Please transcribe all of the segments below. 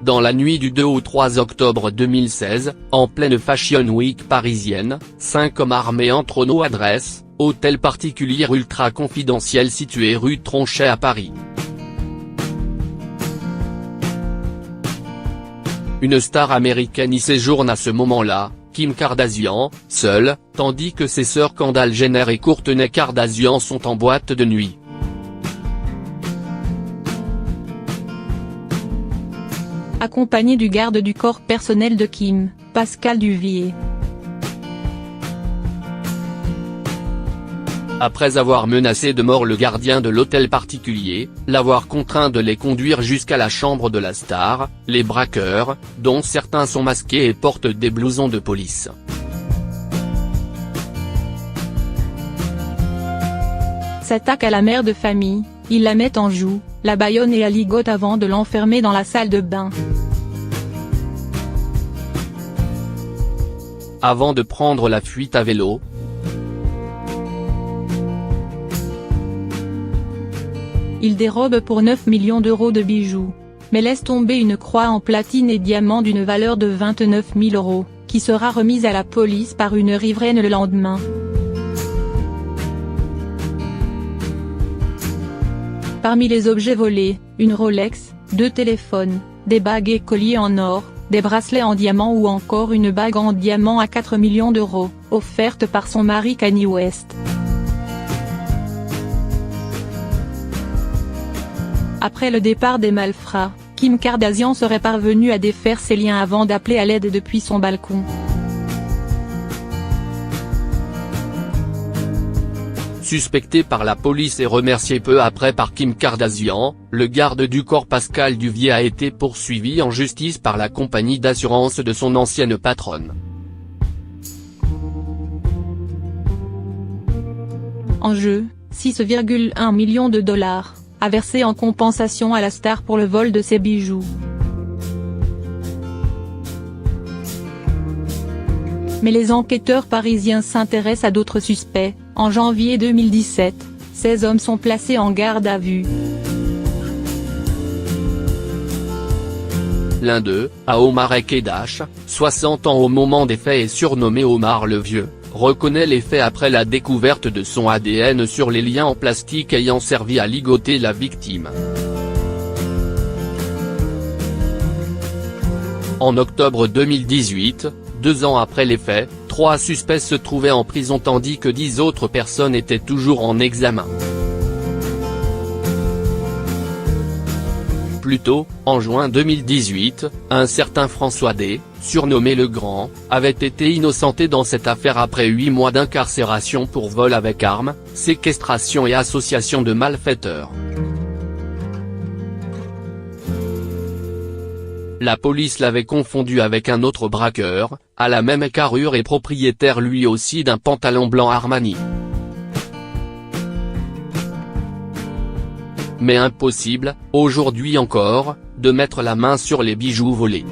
Dans la nuit du 2 au 3 octobre 2016, en pleine Fashion Week parisienne, 5 hommes armés entrent au No Adresse, hôtel particulier ultra confidentiel situé rue Tronchet à Paris. Une star américaine y séjourne à ce moment-là, Kim Kardashian, seule, tandis que ses sœurs Kendall Jenner et Kourtney Kardashian sont en boîte de nuit. Accompagné du garde du corps personnel de Kim, Pascal Duvier. Après avoir menacé de mort le gardien de l'hôtel particulier, l'avoir contraint de les conduire jusqu'à la chambre de la star, les braqueurs, dont certains sont masqués et portent des blousons de police, s'attaquent à la mère de famille, ils la mettent en joue, la bâillonnent et la ligotent avant de l'enfermer dans la salle de bain. Avant de prendre la fuite à vélo. Il dérobe pour 9 millions d'euros de bijoux, mais laisse tomber une croix en platine et diamant d'une valeur de 29 000 euros, qui sera remise à la police par une riveraine le lendemain. Parmi les objets volés, une Rolex, 2 téléphones, des bagues et colliers en or, des bracelets en diamant ou encore une bague en diamant à 4 millions d'euros, offerte par son mari Kanye West. Après le départ des malfrats, Kim Kardashian serait parvenue à défaire ses liens avant d'appeler à l'aide depuis son balcon. Suspecté par la police et remercié peu après par Kim Kardashian, le garde du corps Pascal Duvier a été poursuivi en justice par la compagnie d'assurance de son ancienne patronne. En jeu, 6,1 millions de dollars, a versé en compensation à la star pour le vol de ses bijoux. Mais les enquêteurs parisiens s'intéressent à d'autres suspects. En janvier 2017, 16 hommes sont placés en garde à vue. L'un d'eux, Omar Kedash, 60 ans au moment des faits et surnommé Omar le Vieux, reconnaît les faits après la découverte de son ADN sur les liens en plastique ayant servi à ligoter la victime. En octobre 2018, 2 ans après les faits, 3 suspects se trouvaient en prison tandis que 10 autres personnes étaient toujours en examen. Plus tôt, en juin 2018, un certain François D., surnommé Le Grand, avait été innocenté dans cette affaire après 8 mois d'incarcération pour vol avec arme, séquestration et association de malfaiteurs. La police l'avait confondu avec un autre braqueur, à la même carrure et propriétaire lui aussi d'un pantalon blanc Armani. Mais impossible, aujourd'hui encore, de mettre la main sur les bijoux volés.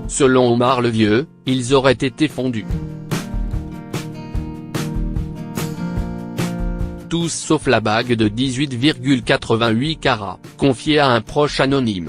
Selon Omar le Vieux, ils auraient été fondus. Tous sauf la bague de 18,88 carats, confiée à un proche anonyme.